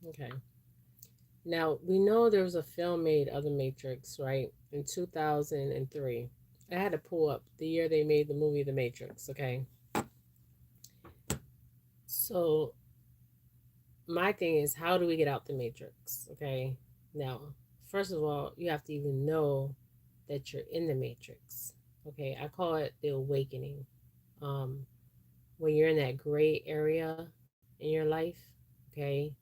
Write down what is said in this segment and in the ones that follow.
Okay. Now, we know there was a film made of The Matrix, right? In 2003. I had to pull up the year they made the movie The Matrix, okay? So, my thing is, how do we get out the Matrix, okay? Now, first of all, you have to even know that you're in the Matrix, okay? I call it the awakening. Um, when you're in that gray area in your life, okay?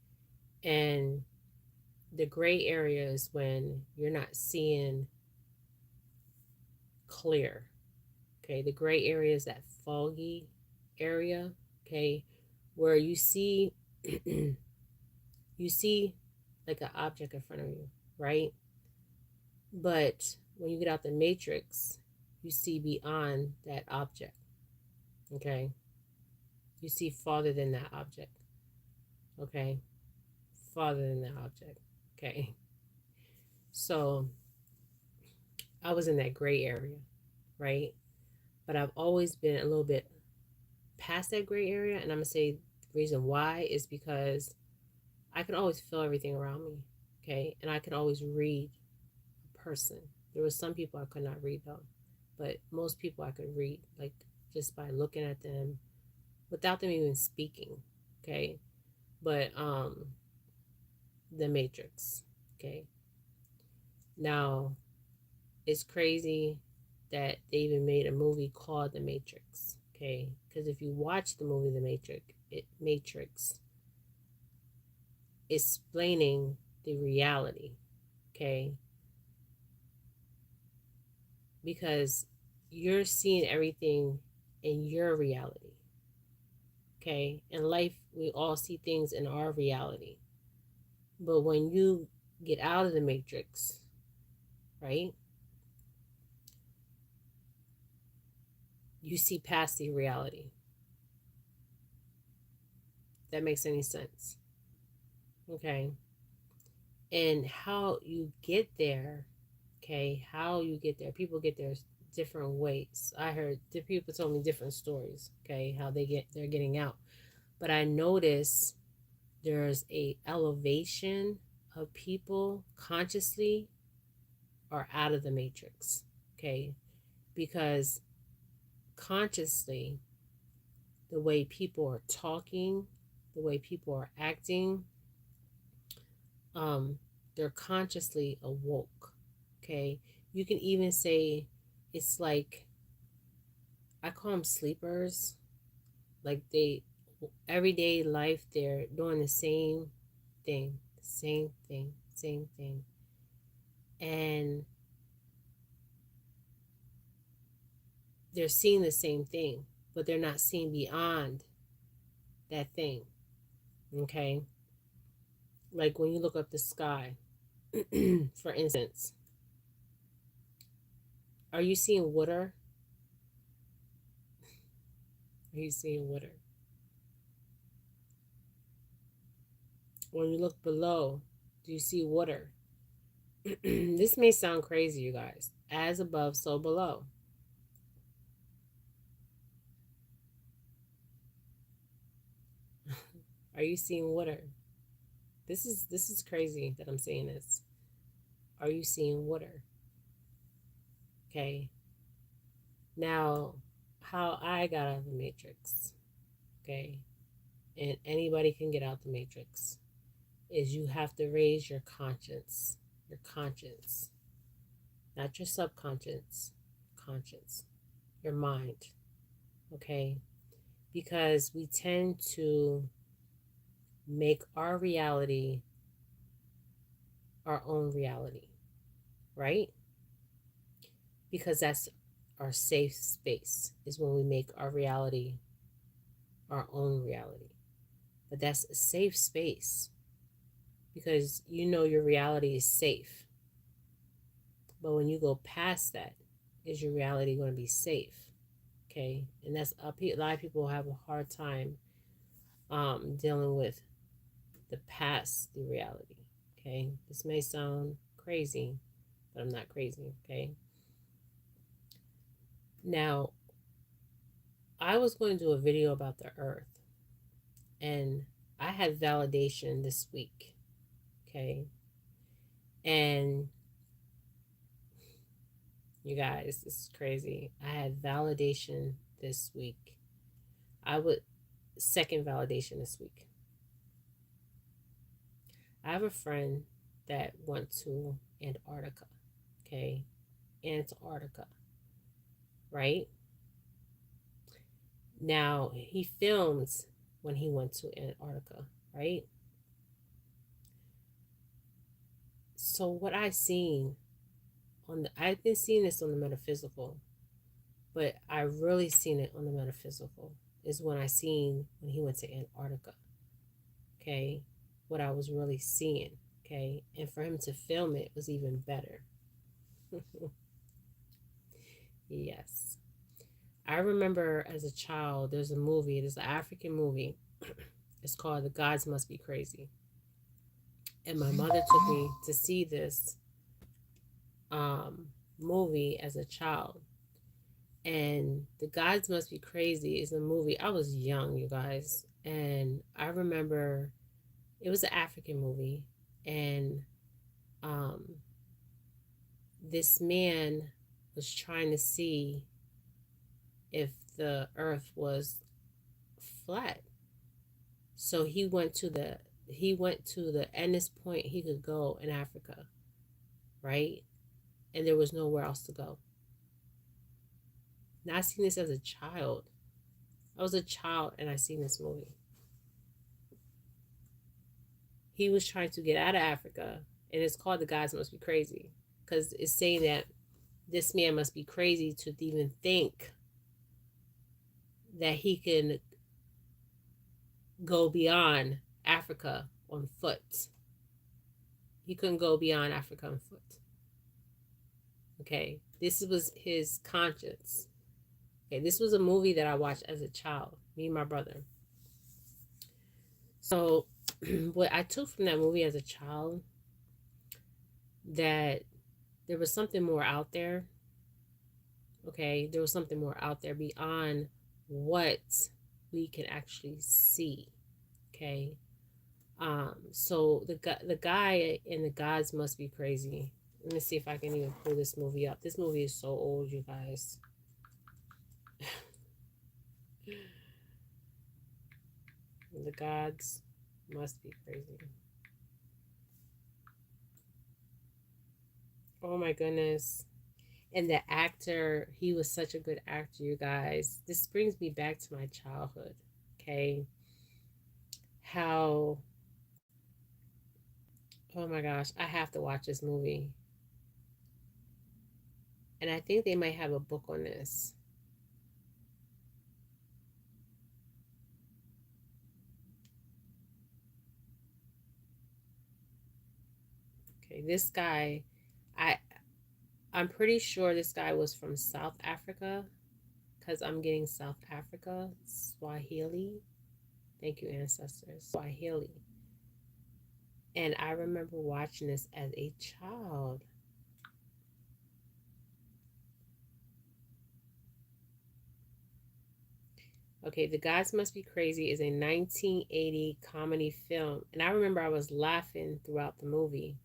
And the gray area is when you're not seeing clear. Okay, the gray area is that foggy area. Okay, where you see you see like an object in front of you, right? But when you get out the matrix, you see beyond that object. Okay, you see farther than that object. Okay, farther than that object. Okay, so I was in that gray area, right? But I've always been a little bit past that gray area, and I'm gonna say the reason why is because I could always feel everything around me, okay, and I could always read a person. There were some people I could not read though, but most people I could read, like just by looking at them without them even speaking, okay. But the Matrix, okay. Now it's crazy that they even made a movie called The Matrix, okay, because if you watch the movie The Matrix explaining the reality, okay? Because you're seeing everything in your reality, okay? In life, we all see things in our reality. But when you get out of the matrix, right, you see past the reality. That makes any sense, okay? And how you get there, okay? How you get there. People get there different ways. I heard people told me different stories, okay? How they're getting out. But I notice there's a elevation of people consciously are out of the matrix, okay, because consciously the way people are talking, the way people are acting, um they're consciously awoke, okay. You can even say it's like, I call them sleepers, like they everyday life they're doing the same thing, and they're seeing the same thing, but they're not seeing beyond that thing. Okay? Like when you look up the sky, for instance, are you seeing water? Are you seeing water? When you look below, do you see water? This may sound crazy, you guys. As above, so below. Are you seeing water? This is crazy that I'm saying this. Are you seeing water? Okay. Now, how I got out of the matrix, okay, and anybody can get out the matrix, is you have to raise your conscience, not your subconscious, conscience, your mind, okay? Because we tend to make our reality our own reality, right? Because that's our safe space, is when we make our reality our own reality. But that's a safe space because you know your reality is safe. But when you go past that, is your reality going to be safe? Okay, and that's a lot of people have a hard time dealing with the past, the reality. Okay, this may sound crazy, but I'm not crazy. Okay, now I was going to do a video about the Earth, and I had validation this week. Okay. And you guys, this is crazy. I had validation this week. I would second validation this week. I have a friend that went to Antarctica. Okay. Antarctica. Right? Now, he films when he went to Antarctica, right? So what I seen I've been seeing this on the metaphysical, but I really seen it on the metaphysical is when I seen when he went to Antarctica. Okay, what I was really seeing. Okay, and for him to film it was even better. Yes, I remember as a child. There's an African movie. It's called The Gods Must Be Crazy, and my mother took me to see this um, movie as a child. And The Gods Must Be Crazy is a movie. I was young, you guys. And I remember it was an African movie. And um, this man was trying to see if the earth was flat. So he went to the endest point he could go in Africa, right? And there was nowhere else to go. Now I seen this as a child. I was a child and I seen this movie. He was trying to get out of Africa, and it's called The Gods Must Be Crazy because it's saying that this man must be crazy to even think that he can go beyond Africa on foot. He couldn't go beyond Africa on foot. Okay, this was his conscience. Okay, this was a movie that I watched as a child, me and my brother. So, what I took from that movie as a child, that there was something more out there. Okay, there was something more out there beyond what we can actually see. Okay, so the guy in The Gods Must Be Crazy. Let me see if I can even pull this movie up. This movie is so old, you guys. The Gods Must Be Crazy. Oh my goodness. And the actor, he was such a good actor, you guys. This brings me back to my childhood. Okay. How, oh my gosh, I have to watch this movie. And I think they might have a book on this. Okay, this guy, I I'm pretty sure this guy was from South Africa because I'm getting South Africa, Swahili. Thank you, ancestors. Swahili. And I remember watching this as a child. Okay, The Gods Must Be Crazy is a 1980 comedy film. And I remember I was laughing throughout the movie.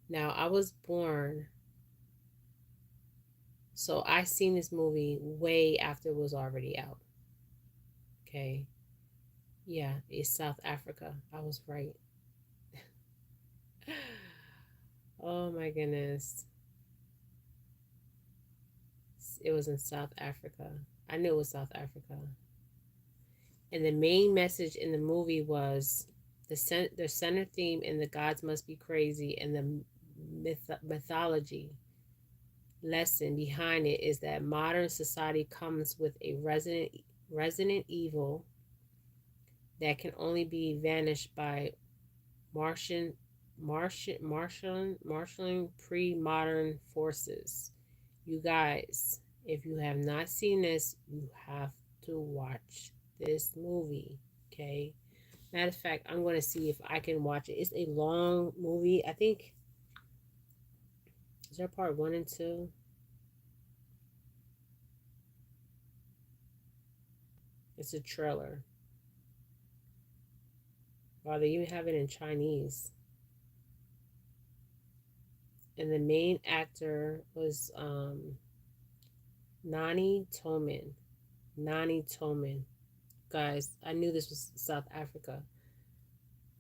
Now, I was born, so I seen this movie way after it was already out. Okay. Yeah, it's South Africa. I was right. Oh my goodness. It was in South Africa. I knew it was South Africa. And the main message in the movie was the center theme in The Gods Must Be Crazy, and the mythology lesson behind it is that modern society comes with a resident evil that can only be vanished by marshaling pre-modern forces. You guys, if you have not seen this, you have to watch this movie. Okay. Matter of fact, I'm going to see if I can watch it. It's a long movie. I think, is there part 1 and 2? It's a trailer. Or they even have it in Chinese. And the main actor was Nani Toman. Nani Toman. Guys, I knew this was South Africa.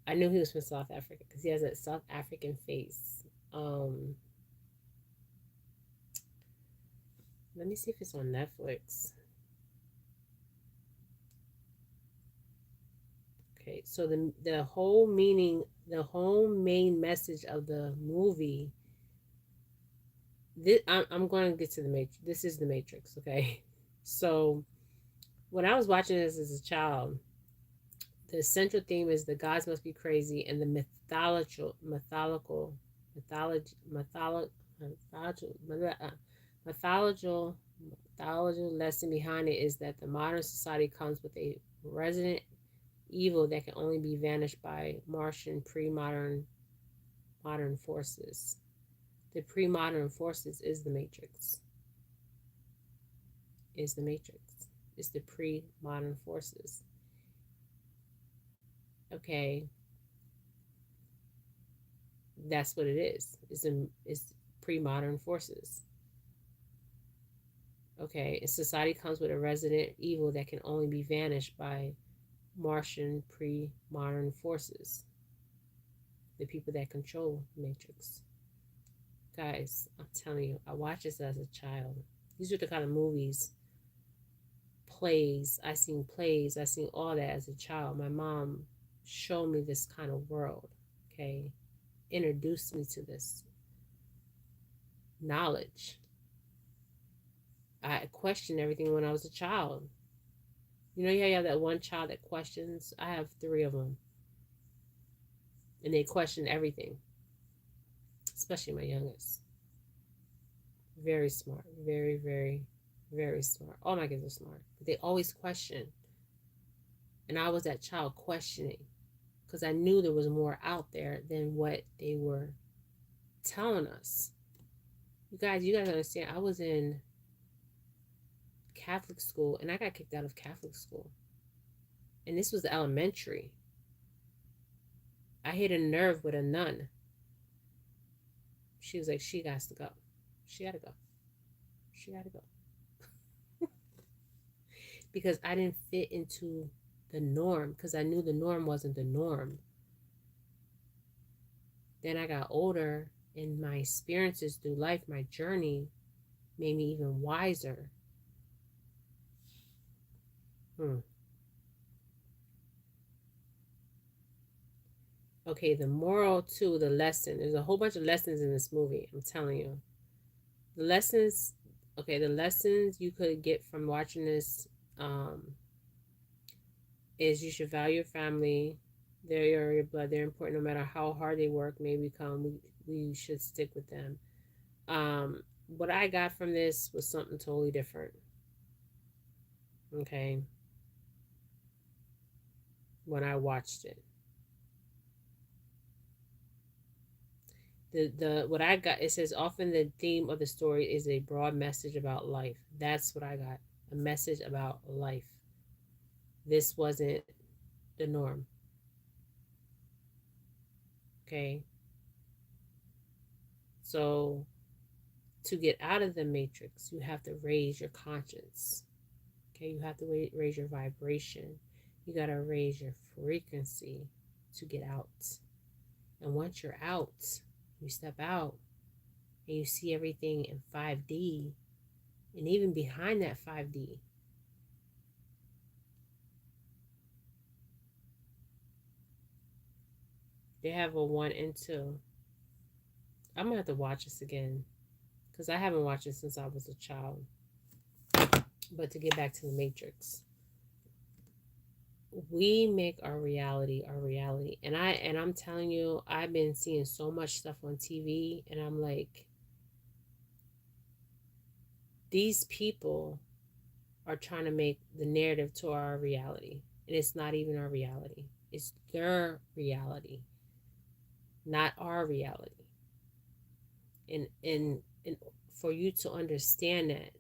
I knew he was from South Africa because he has that South African face. Let me see if it's on Netflix. Okay, so the whole meaning, the whole main message of the movie. I'm going to get to the Matrix. This is the Matrix, okay? So when I was watching this as a child, the central theme is the gods must be crazy, and the mythological lesson behind it is that the modern society comes with a resident evil that can only be vanished by Martian modern forces. The pre-modern forces is the Matrix. Is the Matrix. It's the pre-modern forces. Okay, that's what it is. It's pre-modern forces. Okay, and society comes with a resident evil that can only be vanished by Martian pre-modern forces. The people that control the Matrix. Guys, I'm telling you, I watched this as a child. These are the kind of movies, plays. I seen all that as a child. My mom showed me this kind of world. Okay, introduced me to this knowledge. I questioned everything when I was a child. You know, you have that one child that questions. I have 3 of them, and they question everything, especially my youngest. Very smart, very, very, very smart. All my kids are smart, but they always question. And I was that child questioning because I knew there was more out there than what they were telling us. You guys understand, I was in Catholic school and I got kicked out of Catholic school. And this was elementary. I hit a nerve with a nun. She was like, she got to go. She got to go. She got to go. Because I didn't fit into the norm, because I knew the norm wasn't the norm. Then I got older, and my experiences through life, my journey, made me even wiser. Okay, the moral too, the lesson. There's a whole bunch of lessons in this movie, I'm telling you. The lessons, okay, the lessons you could get from watching this is you should value your family. They're your blood. They're important no matter how hard they work may become. We should stick with them. What I got from this was something totally different. Okay. When I watched it. The what I got, it says often the theme of the story is a broad message about life. That's what I got. A message about life. This wasn't the norm. Okay. So to get out of the matrix, you have to raise your conscience. Okay, you have to raise your vibration. You got to raise your frequency to get out. And once you're out, you step out and you see everything in 5D. And even behind that 5D, they have a 1 and 2. I'm going to have to watch this again because I haven't watched it since I was a child. But to get back to the Matrix, we make our reality. And I'm telling you, I've been seeing so much stuff on TV, and I'm like, these people are trying to make the narrative to our reality, and it's not even our reality. It's their reality, not our reality. And for you to understand that,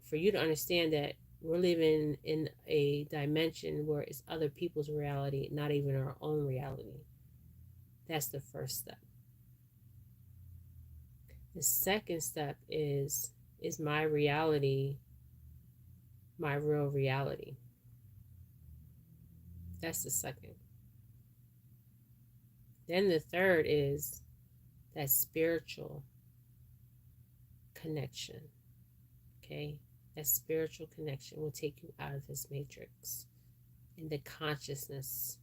for you to understand that We're living in a dimension where it's other people's reality, not even our own reality. That's the first step. The second step is my reality my real reality? That's the second. Then the third is that spiritual connection. Okay? That spiritual connection will take you out of this matrix. In the consciousness,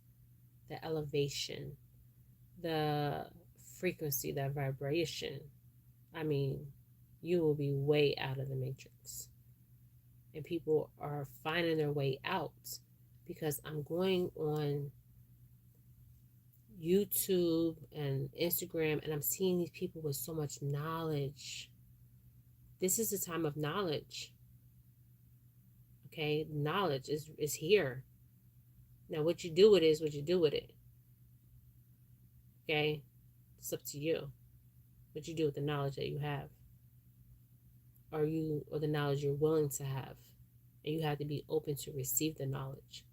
the elevation, the frequency, that vibration. I mean, you will be way out of the matrix. And people are finding their way out because I'm going on YouTube and Instagram and I'm seeing these people with so much knowledge. This is a time of knowledge. Okay, knowledge is here. Now, what you do with it is what you do with it. Okay, it's up to you. What you do with the knowledge that you have, or the knowledge you're willing to have, and you have to be open to receive the knowledge.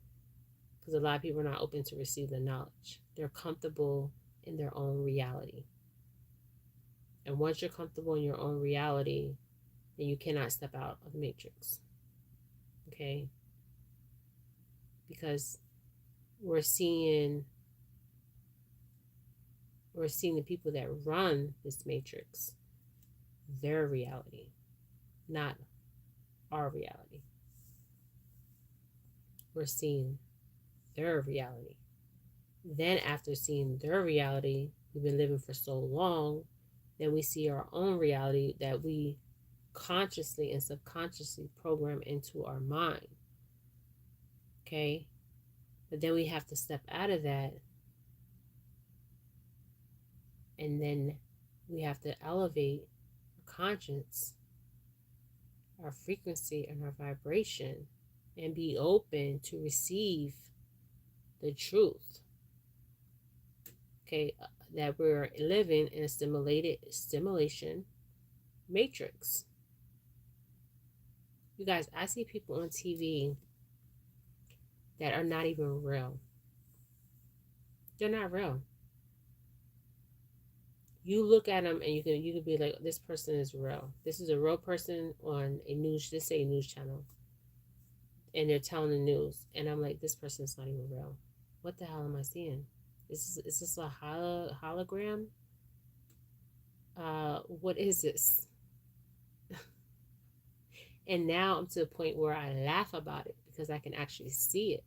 Because a lot of people are not open to receive the knowledge. They're comfortable in their own reality. And once you're comfortable in your own reality, then you cannot step out of the matrix. Okay? Because we're seeing the people that run this matrix, their reality, not our reality. We're seeing their reality. Then after seeing their reality, we've been living for so long, then we see our own reality that we consciously and subconsciously program into our mind. Okay? But then we have to step out of that, and then we have to elevate our conscience, our frequency, and our vibration, and be open to receive the truth. Okay, that we're living in a stimulation matrix. You guys, I see people on TV that are not even real. They're not real. You look at them and you can be like, this person is real. This is a real person on a news, let's say a news channel, and they're telling the news, and I'm like, this person's not even real. What the hell am I seeing? Is this a hologram? What is this? And now I'm to the point where I laugh about it because I can actually see it.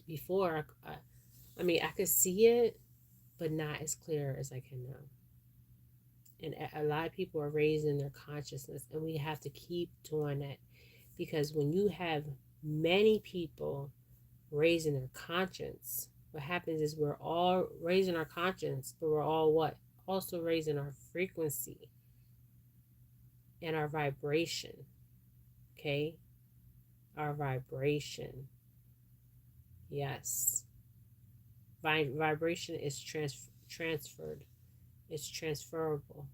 Before, I mean, I could see it, but not as clear as I can now. And a lot of people are raising their consciousness, and we have to keep doing that, because when you have many people raising their conscience, what happens is we're all raising our conscience, but we're all what? Also raising our frequency and our vibration. Okay? Our vibration. Yes. Vibration is transferred. It's transferable.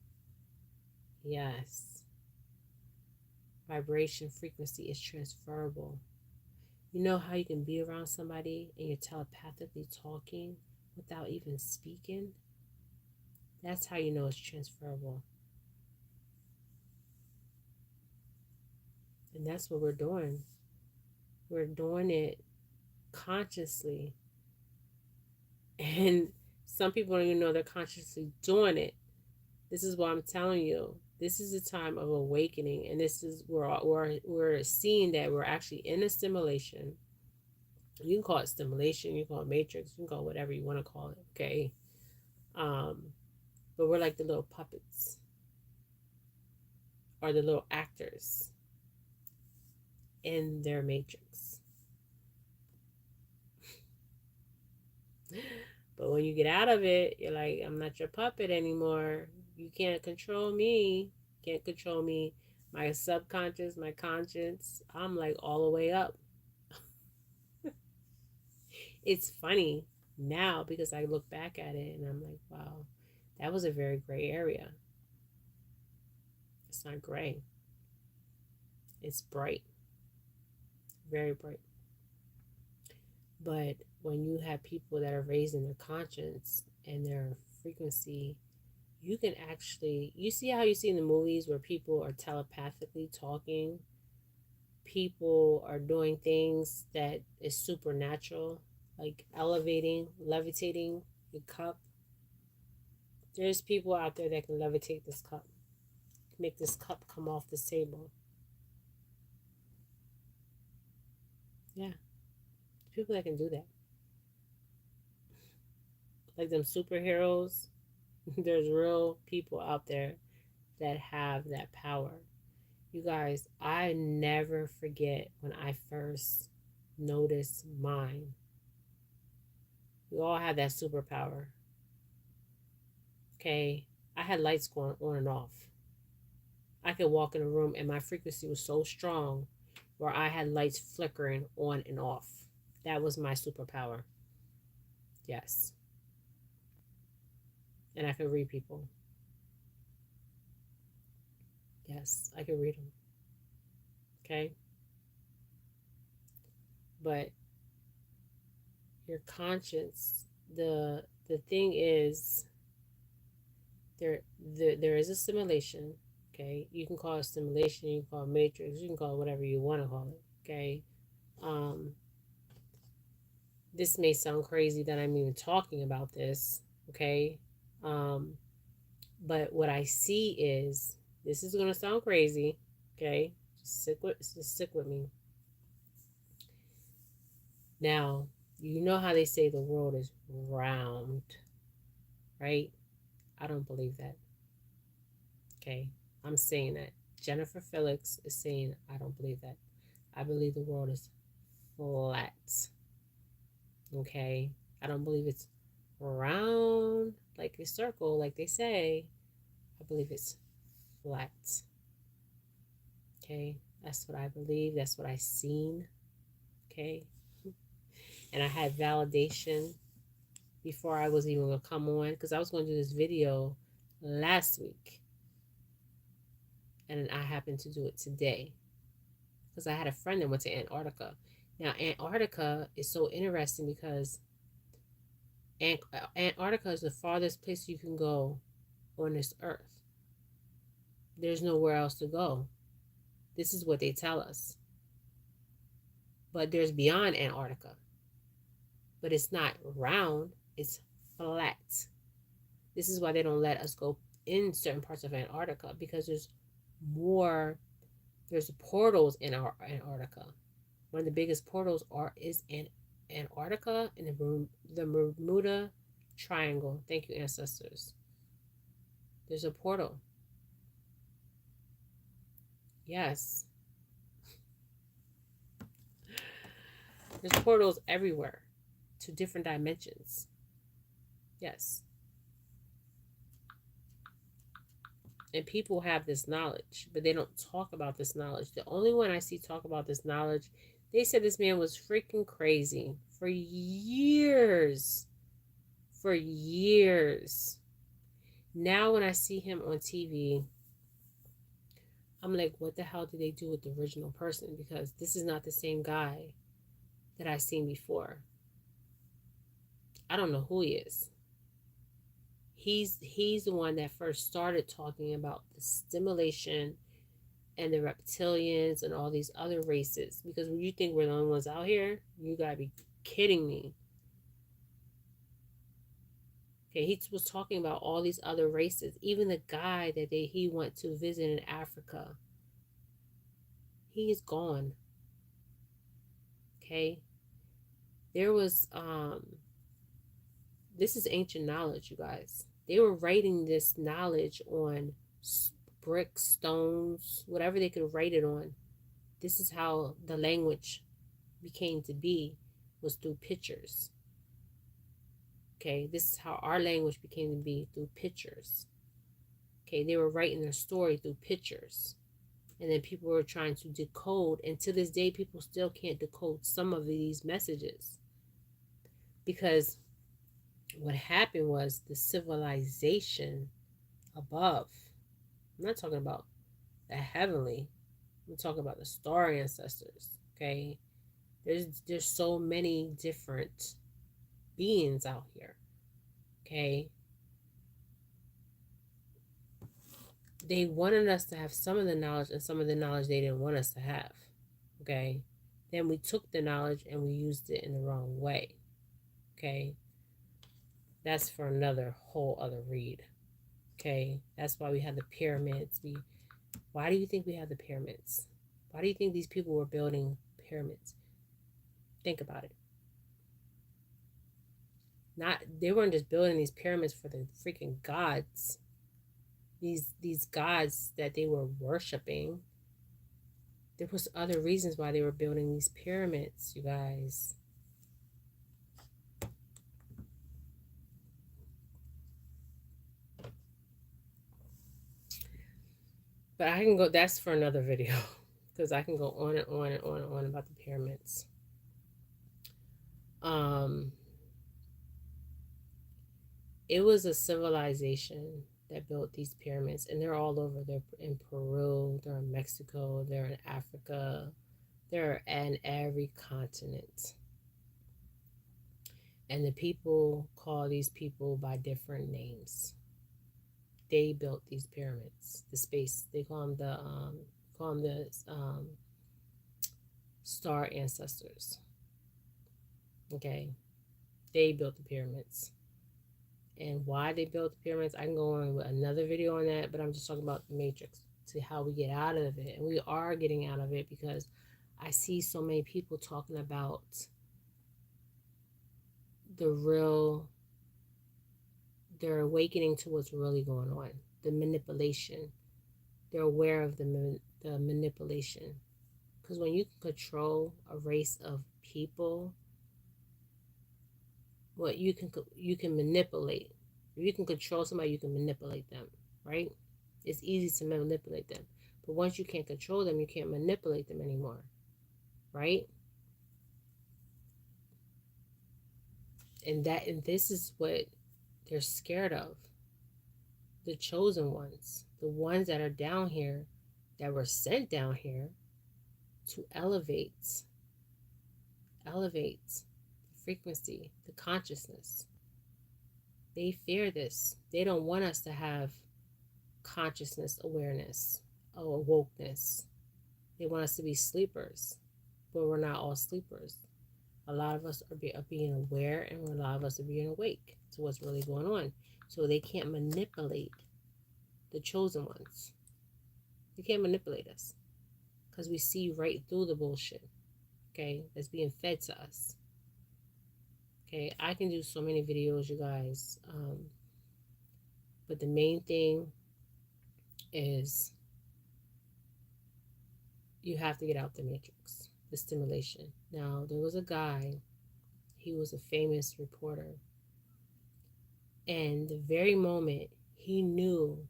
Yes. Vibration frequency is transferable. You know how you can be around somebody and you're telepathically talking without even speaking? That's how you know it's transferable. And that's what we're doing. We're doing it consciously. And some people don't even know they're consciously doing it. This is what I'm telling you. This is a time of awakening, and this is we're seeing that we're actually in a stimulation. You can call it stimulation, you can call it matrix, you can call it whatever you want to call it, okay? But we're like the little puppets or the little actors in their matrix. But when you get out of it, you're like, I'm not your puppet anymore. You can't control me. Can't control me. My subconscious, my conscience, I'm like all the way up. It's funny now because I look back at it and I'm like, wow, that was a very gray area. It's not gray. It's bright. very bright. But when you have people that are raising their conscience and their frequency, you can actually, you see how you see in the movies where people are telepathically talking, people are doing things that is supernatural, like elevating, levitating a cup. There's people out there that can levitate this cup, make this cup come off this table. Yeah, people that can do that. Like them superheroes, there's real people out there that have that power. You guys, I never forget when I first noticed mine. We all have that superpower. Okay. I had lights going on and off. I could walk in a room and my frequency was so strong where I had lights flickering on and off. That was my superpower. Yes. And I could read people. Yes, I could read them. Okay. But your conscience, the thing is, there is a simulation. Okay, you can call it simulation, you can call it matrix, you can call it whatever you want to call it. Okay. um this may sound crazy that I'm even talking about this. Okay. um but what I see is, this is going to sound crazy. Okay, just stick with me. Now, you know how they say the world is round, right? I don't believe that. Okay, I'm saying that. Jennifer Felix is saying I don't believe that. I believe the world is flat. Okay, I don't believe it's round like a circle, like they say. I believe it's flat. Okay, that's what I believe. That's what I seen. Okay, and I had validation before I was even gonna come on, because I was going to do this video last week, and I happened to do it today because I had a friend that went to Antarctica. Now, Antarctica is so interesting because Antarctica is the farthest place you can go on this earth. There's nowhere else to go. This is what they tell us. But there's beyond Antarctica. But it's not round, it's flat. This is why they don't let us go in certain parts of Antarctica, because there's portals in our Antarctica. One of the biggest portals is in Antarctica, in the Bermuda Triangle. Thank you, ancestors. There's a portal. Yes. There's portals everywhere to different dimensions. Yes. And people have this knowledge, but they don't talk about this knowledge. The only one I see talk about this knowledge, they said this man was freaking crazy for years. For years. Now when I see him on TV, I'm like, what the hell did they do with the original person? Because this is not the same guy that I seen before. I don't know who he is. He's the one that first started talking about the stimulation and the reptilians and all these other races. Because when you think we're the only ones out here, you gotta be kidding me. Okay, he was talking about all these other races. Even the guy that he went to visit in Africa, he is gone. Okay, there was this is ancient knowledge, you guys. They were writing this knowledge on bricks, stones, whatever they could write it on. This is how the language became to be, was through pictures. Okay, this is how our language became to be, through pictures. Okay, they were writing their story through pictures. And then people were trying to decode, and to this day, people still can't decode some of these messages. Because what happened was the civilization above, I'm not talking about the heavenly, I'm talking about the star ancestors, okay? There's so many different beings out here. Okay. They wanted us to have some of the knowledge, and some of the knowledge they didn't want us to have. Okay. Then we took the knowledge and we used it in the wrong way. Okay. That's for another whole other read. Okay. That's why we have the pyramids. Why do you think we have the pyramids? Why do you think these people were building pyramids? Think about it. They weren't just building these pyramids for the freaking gods. These gods that they were worshiping. There was other reasons why they were building these pyramids, you guys. But I can go, that's for another video. Because I can go on and on and on and on about the pyramids. It was a civilization that built these pyramids, and they're all over. They're in Peru, they're in Mexico, they're in Africa, they're in every continent. And the people call these people by different names. They built these pyramids. The space, they call them the star ancestors. Okay, they built the pyramids. And why they built the pyramids, I can go on with another video on that, but I'm just talking about the matrix, to how we get out of it. And we are getting out of it, because I see so many people talking about they're awakening to what's really going on, the manipulation. They're aware of the manipulation. Because when you can control a race of people, what you can manipulate. If you can control somebody, you can manipulate them, right? It's easy to manipulate them. But once you can't control them, you can't manipulate them anymore, right? And this is what they're scared of. The chosen ones, the ones that are down here, that were sent down here to elevate the frequency, the consciousness. They fear this. They don't want us to have consciousness, awareness, or awokeness. They want us to be sleepers, but we're not all sleepers. A lot of us are being aware, and a lot of us are being awake to what's really going on. So they can't manipulate the chosen ones. They can't manipulate us, because we see right through the bullshit, okay, that's being fed to us. Okay, I can do so many videos, you guys, but the main thing is you have to get out the matrix, the stimulation. Now, there was a guy, he was a famous reporter, and the very moment he knew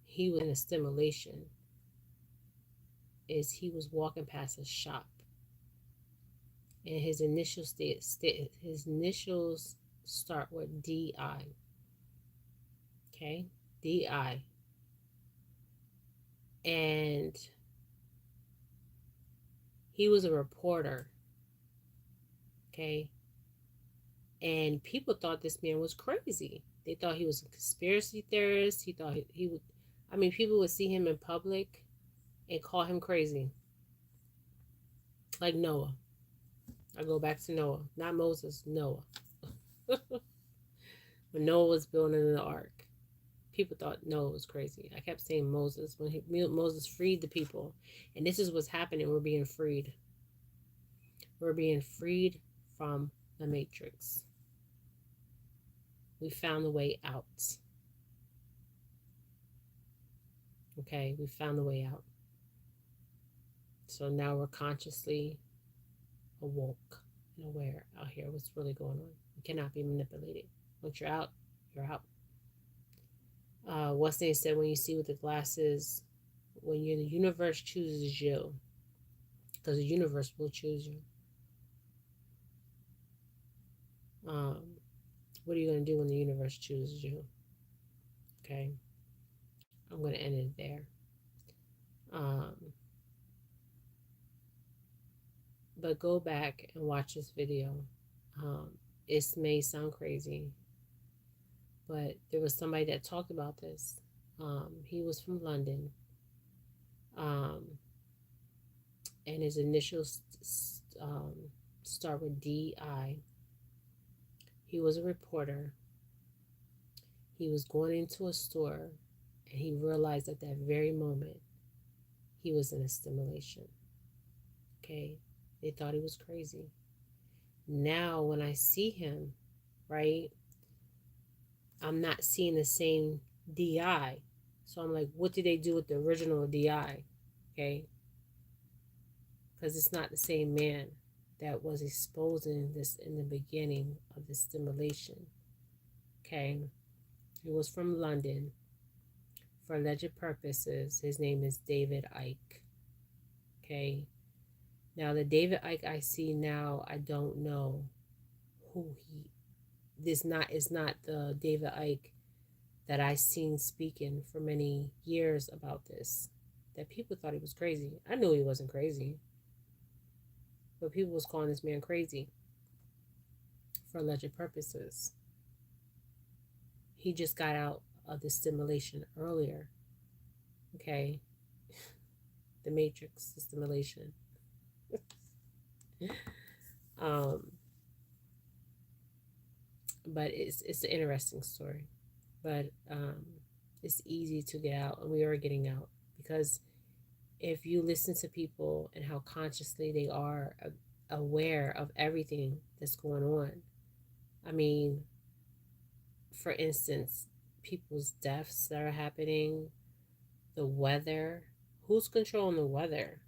he was in a stimulation is he was walking past a shop, and his initials start with DI. Okay, DI. And he was a reporter. Okay, and people thought this man was crazy. They thought he was a conspiracy theorist. He thought he would. I mean, people would see him in public and call him crazy, like Noah. I go back to Noah, not Moses, Noah. When Noah was building the ark, people thought Noah was crazy. I kept saying Moses. When Moses freed the people, and this is what's happening. We're being freed. We're being freed from the matrix. We found the way out. Okay, we found the way out. So now we're consciously awoke and aware out here what's really going on. You cannot be manipulated. Once you're out, you're out. What's they said, when you see with the glasses, when the universe chooses you, because the universe will choose you. What are you going to do when the universe chooses you? Okay, I'm going to end it there. But go back and watch this video. Um, it may sound crazy, but there was somebody that talked about this. He was from London, um, and his initials start with D.I. He was a reporter. He was going into a store, and he realized at that very moment he was in a stimulation. Okay, they thought he was crazy. Now, when I see him, right, I'm not seeing the same DI. So I'm like, what did they do with the original DI? Okay, because it's not the same man that was exposing this in the beginning of the stimulation. Okay, he was from London. For alleged purposes, his name is David Icke. Okay, now the David Icke I see now, I don't know who he. This not is not the David Icke that I seen speaking for many years about this. That people thought he was crazy. I knew he wasn't crazy, but people was calling this man crazy for alleged purposes. He just got out of the stimulation earlier. Okay, the Matrix, the stimulation. But it's an interesting story. But it's easy to get out, and we are getting out, because if you listen to people and how consciously they are aware of everything that's going on. I mean, for instance, people's deaths that are happening, the weather. Who's controlling the weather?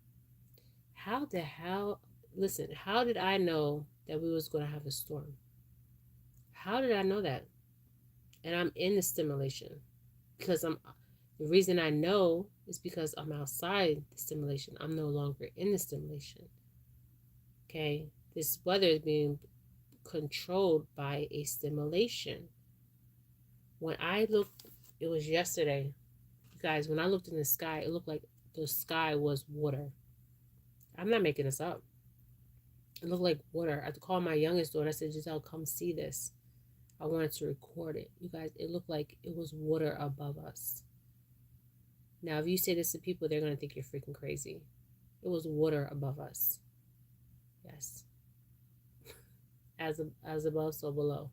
How the hell? Listen, how did I know that we was going to have a storm? How did I know that? And I'm in the stimulation because the reason I know is because I'm outside the stimulation. I'm no longer in the stimulation. Okay, this weather is being controlled by a stimulation. When I looked, it was yesterday, you guys, when I looked in the sky, it looked like the sky was water. I'm not making this up. It looked like water. I called my youngest daughter. I said, Giselle, come see this. I wanted to record it. You guys, it looked like it was water above us. Now, if you say this to people, they're going to think you're freaking crazy. It was water above us. Yes. As above, so below.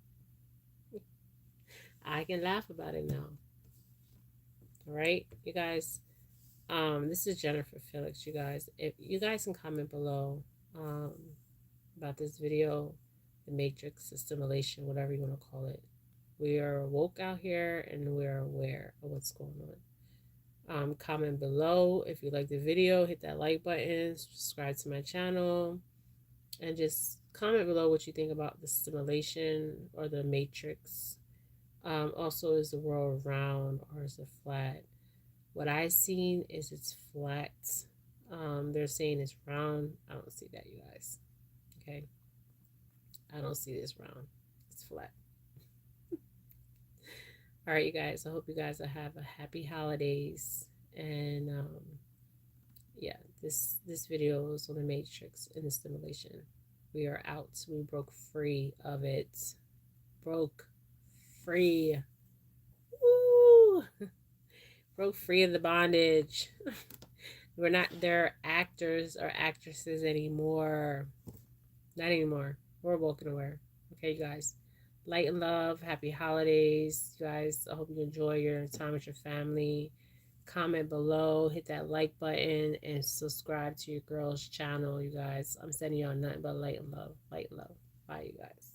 I can laugh about it now. All right, you guys. This is Jennifer Felix, you guys. If you guys can comment below about this video, the Matrix, the stimulation, whatever you want to call it. We are woke out here, and we're aware of what's going on. Comment below if you like the video, hit that like button, subscribe to my channel, and just comment below what you think about the stimulation or the Matrix. Also, is the world round or is it flat? What I've seen is it's flat. They're saying it's round. I don't see that, you guys. Okay, I don't see this round. It's flat. All right, you guys. I hope you guys have a happy holidays. And yeah, this video is on the Matrix and the stimulation. We are out. We broke free of it. Broke free. Woo! Broke free of the bondage. We're not their actors or actresses anymore. Not anymore. We're woke and aware. Okay, you guys. Light and love. Happy holidays, you guys. I hope you enjoy your time with your family. Comment below. Hit that like button and subscribe to your girl's channel, you guys. I'm sending y'all nothing but light and love. Light and love. Bye, you guys.